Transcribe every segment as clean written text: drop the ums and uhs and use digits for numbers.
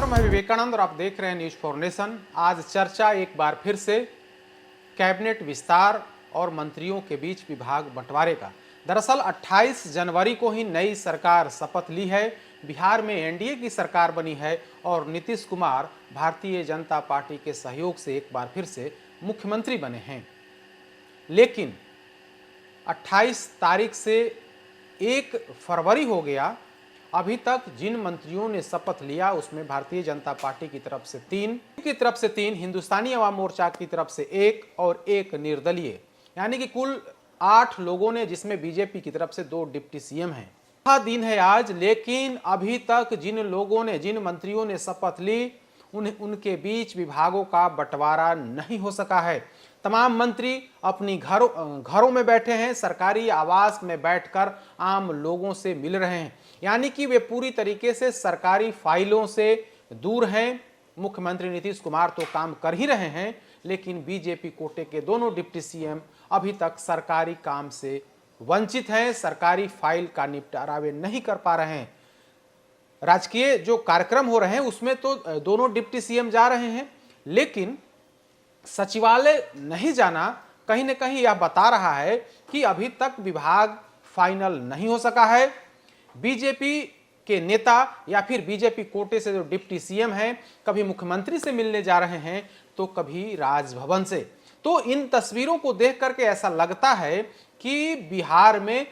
नमस्कार, मैं विवेकानंद और आप देख रहे हैं न्यूज फॉर नेशन। आज चर्चा एक बार फिर से कैबिनेट विस्तार और मंत्रियों के बीच विभाग बंटवारे का। दरअसल 28 जनवरी को ही नई सरकार शपथ ली है। बिहार में एनडीए की सरकार बनी है और नीतीश कुमार भारतीय जनता पार्टी के सहयोग से एक बार फिर से मुख्यमंत्री बने हैं। लेकिन 28 तारीख से 1 फरवरी हो गया, अभी तक जिन मंत्रियों ने शपथ लिया उसमें भारतीय जनता पार्टी की तरफ से 3, हिंदुस्तानी अवाम मोर्चा की तरफ से 1 और 1 निर्दलीय, यानी कि कुल 8 लोगों ने, जिसमें बीजेपी की तरफ से 2 डिप्टी सीएम हैं। दिन है आज, लेकिन अभी तक जिन मंत्रियों ने शपथ ली उनके बीच विभागों का बंटवारा नहीं हो सका है। तमाम मंत्री अपनी घरों में बैठे हैं, सरकारी आवास में बैठकर आम लोगों से मिल रहे हैं, यानी कि वे पूरी तरीके से सरकारी फाइलों से दूर हैं। मुख्यमंत्री नीतीश कुमार तो काम कर ही रहे हैं, लेकिन बीजेपी कोटे के दोनों डिप्टी सीएम अभी तक सरकारी काम से वंचित हैं, सरकारी फाइल का निपटारा वे नहीं कर पा रहे हैं। राजकीय जो कार्यक्रम हो रहे हैं उसमें तो दोनों डिप्टी सीएम जा रहे हैं, लेकिन सचिवालय नहीं जाना कहीं न कहीं यह बता रहा है कि अभी तक विभाग फाइनल नहीं हो सका है। बीजेपी के नेता या फिर बीजेपी कोटे से जो डिप्टी सीएम हैं, कभी मुख्यमंत्री से मिलने जा रहे हैं तो कभी राजभवन से। तो इन तस्वीरों को देख करके ऐसा लगता है कि बिहार में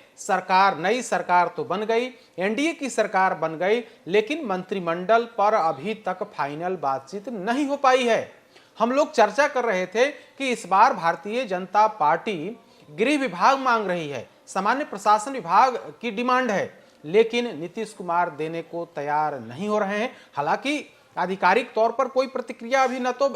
नई सरकार तो बन गई, एनडीए की सरकार बन गई, लेकिन मंत्रिमंडल पर अभी तक फाइनल बातचीत नहीं हो पाई है। हम लोग चर्चा कर रहे थे कि इस बार भारतीय जनता पार्टी गृह विभाग मांग रही है, सामान्य प्रशासन विभाग की डिमांड है, लेकिन नीतीश कुमार देने को तैयार नहीं हो रहे हैं। हालांकि आधिकारिक तौर पर कोई प्रतिक्रिया अभी न तो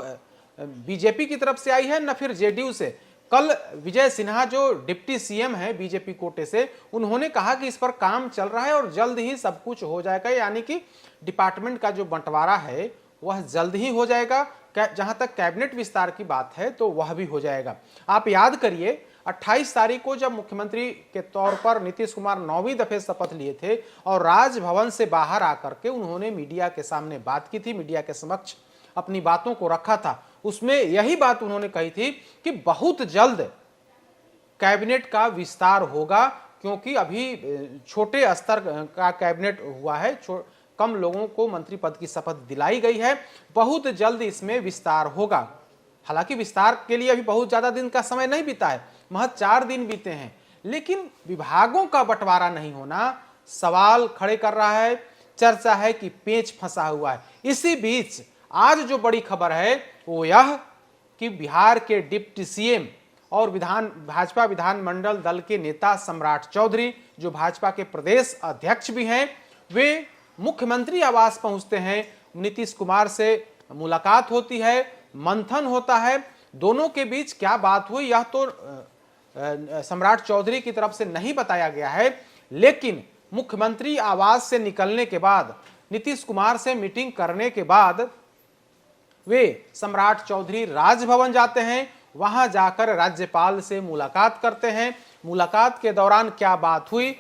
बीजेपी की तरफ से आई है न फिर जेडीयू से। कल विजय सिन्हा जो डिप्टी सीएम है बीजेपी कोटे से, उन्होंने कहा कि इस पर काम चल रहा है और जल्द ही सब कुछ हो जाएगा, यानी कि डिपार्टमेंट का जो बंटवारा है वह जल्द ही हो जाएगा। जहां तक कैबिनेट विस्तार की बात है तो वह भी हो जाएगा। आप याद करिए 28 तारीख को जब मुख्यमंत्री के तौर पर नीतीश कुमार 9वीं दफे शपथ लिए थे और राजभवन से बाहर आकर के उन्होंने मीडिया के सामने बात की थी, मीडिया के समक्ष अपनी बातों को रखा था। उसमें यही बात उन्होंने कही थी कि बहुत जल्द कैबिनेट का विस्तार होगा, क्योंकि अभी छोटे स्तर का कैबिनेट हुआ है, कम लोगों को मंत्री पद की शपथ दिलाई गई है, बहुत जल्द इसमें विस्तार होगा। हालांकि विस्तार के लिए अभी बहुत ज्यादा दिन का समय नहीं बीता है, महज 4 दिन बीते हैं, लेकिन विभागों का बंटवारा नहीं होना सवाल खड़े कर रहा है। चर्चा है कि पेच फंसा हुआ है। इसी बीच आज जो बड़ी खबर है वो यह कि बिहार के डिप्टी सीएम और भाजपा विधानमंडल दल के नेता सम्राट चौधरी, जो भाजपा के प्रदेश अध्यक्ष भी हैं, वे मुख्यमंत्री आवास पहुंचते हैं। नीतीश कुमार से मुलाकात होती है, मंथन होता है। दोनों के बीच क्या बात हुई यह तो सम्राट चौधरी की तरफ से नहीं बताया गया है, लेकिन मुख्यमंत्री आवास से निकलने के बाद, नीतीश कुमार से मीटिंग करने के बाद वे सम्राट चौधरी राजभवन जाते हैं, वहां जाकर राज्यपाल से मुलाकात करते हैं। मुलाकात के दौरान क्या बात हुई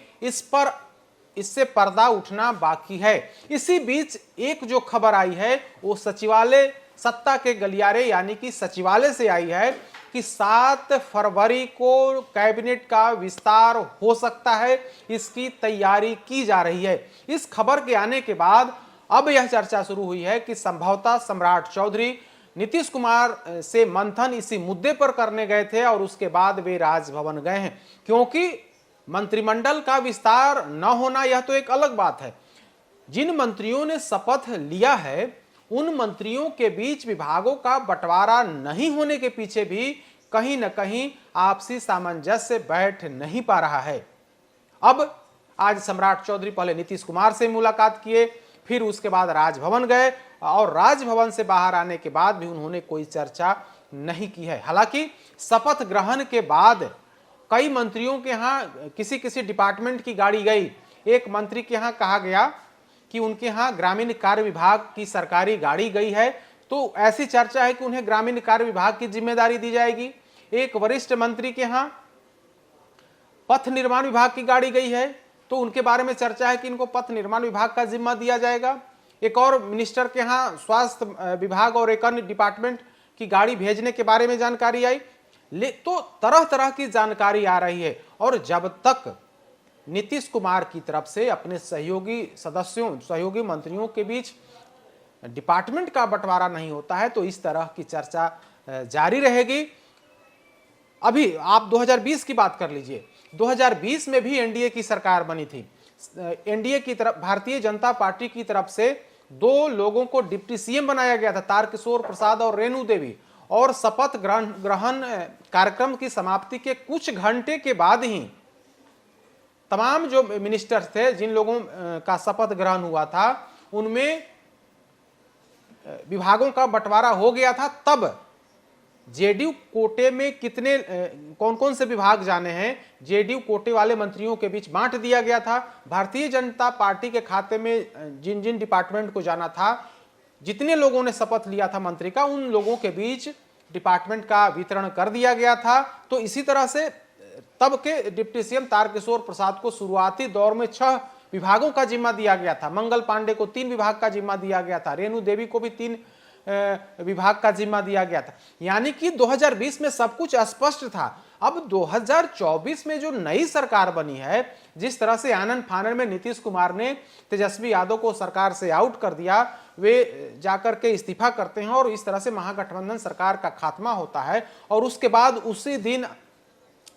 इससे पर्दा उठना बाकी है। इसी बीच एक जो खबर आई है वो सचिवालय सत्ता के गलियारे यानी कि सचिवालय से आई है कि 7 फरवरी को कैबिनेट का विस्तार हो सकता है, इसकी तैयारी की जा रही है। इस खबर के आने के बाद अब यह चर्चा शुरू हुई है कि संभवतः सम्राट चौधरी नीतीश कुमार से मंथन इसी मुद्दे पर करने गए थे और उसके बाद वे राजभवन गए हैं, क्योंकि मंत्रिमंडल का विस्तार न होना यह तो एक अलग बात है। जिन मंत्रियों ने शपथ लिया है उन मंत्रियों के बीच विभागों का बंटवारा नहीं होने के पीछे भी कहीं न कहीं आपसी सामंजस्य बैठ नहीं पा रहा है। अब आज सम्राट चौधरी पहले नीतीश कुमार से मुलाकात किए, फिर उसके बाद राजभवन गए और राजभवन से बाहर आने के बाद भी उन्होंने कोई चर्चा नहीं की है। हालांकि शपथ ग्रहण के बाद कई मंत्रियों के यहाँ किसी डिपार्टमेंट की गाड़ी गई। एक मंत्री के यहाँ कहा गया कि उनके यहाँ ग्रामीण कार्य विभाग की सरकारी गाड़ी गई है, तो ऐसी चर्चा है कि उन्हें ग्रामीण कार्य विभाग की जिम्मेदारी दी जाएगी। एक वरिष्ठ मंत्री के यहाँ पथ निर्माण विभाग की गाड़ी गई है, तो उनके बारे में चर्चा है कि इनको पथ निर्माण विभाग का जिम्मा दिया जाएगा। एक और मिनिस्टर के यहाँ स्वास्थ्य विभाग और एक अन्य डिपार्टमेंट की गाड़ी भेजने के बारे में जानकारी आई। तो तरह तरह की जानकारी आ रही है, और जब तक नीतीश कुमार की तरफ से अपने सहयोगी सदस्यों, सहयोगी मंत्रियों के बीच डिपार्टमेंट का बंटवारा नहीं होता है, तो इस तरह की चर्चा जारी रहेगी। अभी आप 2020 की बात कर लीजिए, 2020 में भी एनडीए की सरकार बनी थी। एनडीए की तरफ, भारतीय जनता पार्टी की तरफ से 2 लोगों को डिप्टी सीएम बनाया गया था, तारकिशोर प्रसाद और रेणु देवी, और शपथ ग्रहण कार्यक्रम की समाप्ति के कुछ घंटे के बाद ही तमाम जो मिनिस्टर थे, जिन लोगों का शपथ ग्रहण हुआ था, उनमें विभागों का बंटवारा हो गया था। तब जेडीयू कोटे में कितने कौन कौन से विभाग जाने हैं, जेडीयू कोटे वाले मंत्रियों के बीच बांट दिया गया था। भारतीय जनता पार्टी के खाते में जिन जिन डिपार्टमेंट को जाना था, जितने लोगों ने शपथ लिया था मंत्री का, उन लोगों के बीच डिपार्टमेंट का वितरण कर दिया गया था। तो इसी तरह से तब के डिप्टी सीएम तारकिशोर प्रसाद को शुरुआती दौर में 6 विभागों का जिम्मा दिया गया था। मंगल पांडे को 3 विभाग का जिम्मा दिया गया था। रेणु देवी को भी 3 विभाग का जिम्मा दिया गया था। यानी कि 2020 में सब कुछ स्पष्ट था। अब 2024 में जो नई सरकार बनी है, जिस तरह से आनन फानन में नीतीश कुमार ने तेजस्वी यादव को सरकार से आउट कर दिया, वे जाकर के इस्तीफा करते हैं और इस तरह से महागठबंधन सरकार का खात्मा होता है, और उसके बाद उसी दिन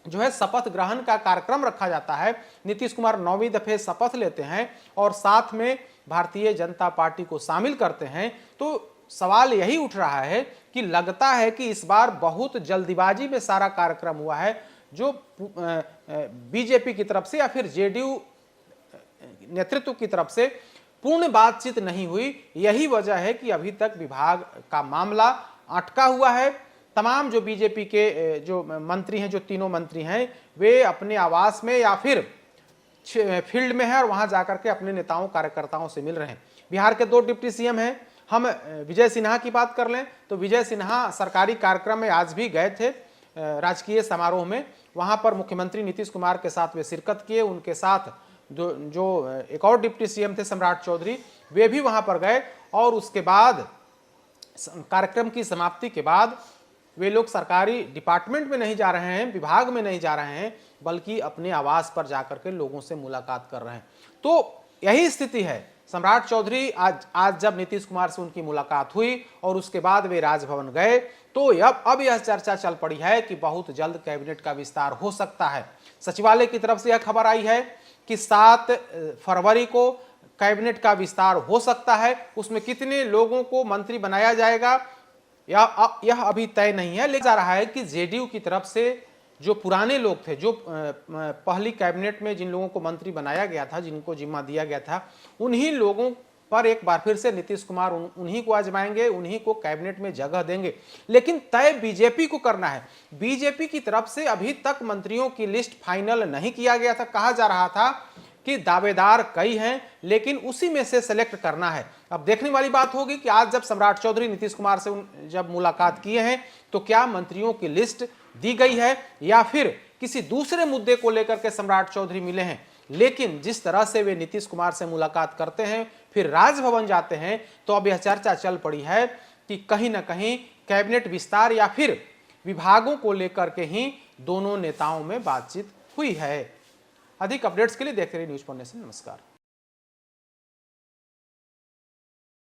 जो है शपथ ग्रहण का कार्यक्रम रखा जाता है। नीतीश कुमार 9वीं दफे शपथ लेते हैं और साथ में भारतीय जनता पार्टी को शामिल करते हैं। तो सवाल यही उठ रहा है कि लगता है कि इस बार बहुत जल्दीबाजी में सारा कार्यक्रम हुआ है, जो बीजेपी की तरफ से या फिर जेडीयू नेतृत्व की तरफ से पूर्ण बातचीत नहीं हुई। यही वजह है कि अभी तक विभाग का मामला अटका हुआ है। तमाम जो बीजेपी के जो मंत्री हैं, जो तीनों मंत्री हैं, वे अपने आवास में या फिर फील्ड में हैं और वहां जाकर के अपने नेताओं कार्यकर्ताओं से मिल रहे हैं। बिहार के 2 डिप्टी सीएम हैं। हम विजय सिन्हा की बात कर लें तो विजय सिन्हा सरकारी कार्यक्रम में आज भी गए थे, राजकीय समारोह में। वहां पर मुख्यमंत्री नीतीश कुमार के साथ वे शिरकत किए। उनके साथ जो एक और डिप्टी सीएम थे सम्राट चौधरी, वे भी वहां पर गए, और उसके बाद कार्यक्रम की समाप्ति के बाद वे लोग सरकारी डिपार्टमेंट में नहीं जा रहे हैं, विभाग में नहीं जा रहे हैं, बल्कि अपने आवास पर जाकर के लोगों से मुलाकात कर रहे हैं। तो यही स्थिति है। सम्राट चौधरी आज जब नीतीश कुमार से उनकी मुलाकात हुई और उसके बाद वे राजभवन गए, तो अब यह चर्चा चल पड़ी है कि बहुत जल्द कैबिनेट का विस्तार हो सकता है। सचिवालय की तरफ से यह खबर आई है कि 7 फरवरी को कैबिनेट का विस्तार हो सकता है। उसमें कितने लोगों को मंत्री बनाया जाएगा यह अभी तय नहीं है। लेकिन जा रहा है कि जेडीयू की तरफ से जो पुराने लोग थे, जो पहली कैबिनेट में जिन लोगों को मंत्री बनाया गया था, जिनको जिम्मा दिया गया था, उन्हीं लोगों पर एक बार फिर से नीतीश कुमार उन्हीं को आजमाएंगे, उन्हीं को कैबिनेट में जगह देंगे। लेकिन तय बीजेपी को करना है। बीजेपी की तरफ से अभी तक मंत्रियों की लिस्ट फाइनल नहीं किया गया था। कहा जा रहा था कि दावेदार कई हैं, लेकिन उसी में से सेलेक्ट करना है। अब देखने वाली बात होगी कि आज जब सम्राट चौधरी नीतीश कुमार से जब मुलाकात किए हैं, तो क्या मंत्रियों की लिस्ट दी गई है या फिर किसी दूसरे मुद्दे को लेकर के सम्राट चौधरी मिले हैं। लेकिन जिस तरह से वे नीतीश कुमार से मुलाकात करते हैं, फिर राजभवन जाते हैं, तो अब यह चर्चा चल पड़ी है कि कहीं ना कहीं कैबिनेट विस्तार या फिर विभागों को लेकर के ही दोनों नेताओं में बातचीत हुई है। अधिक अपडेट्स के लिए देखते रहिए न्यूज़4नेशन। नमस्कार।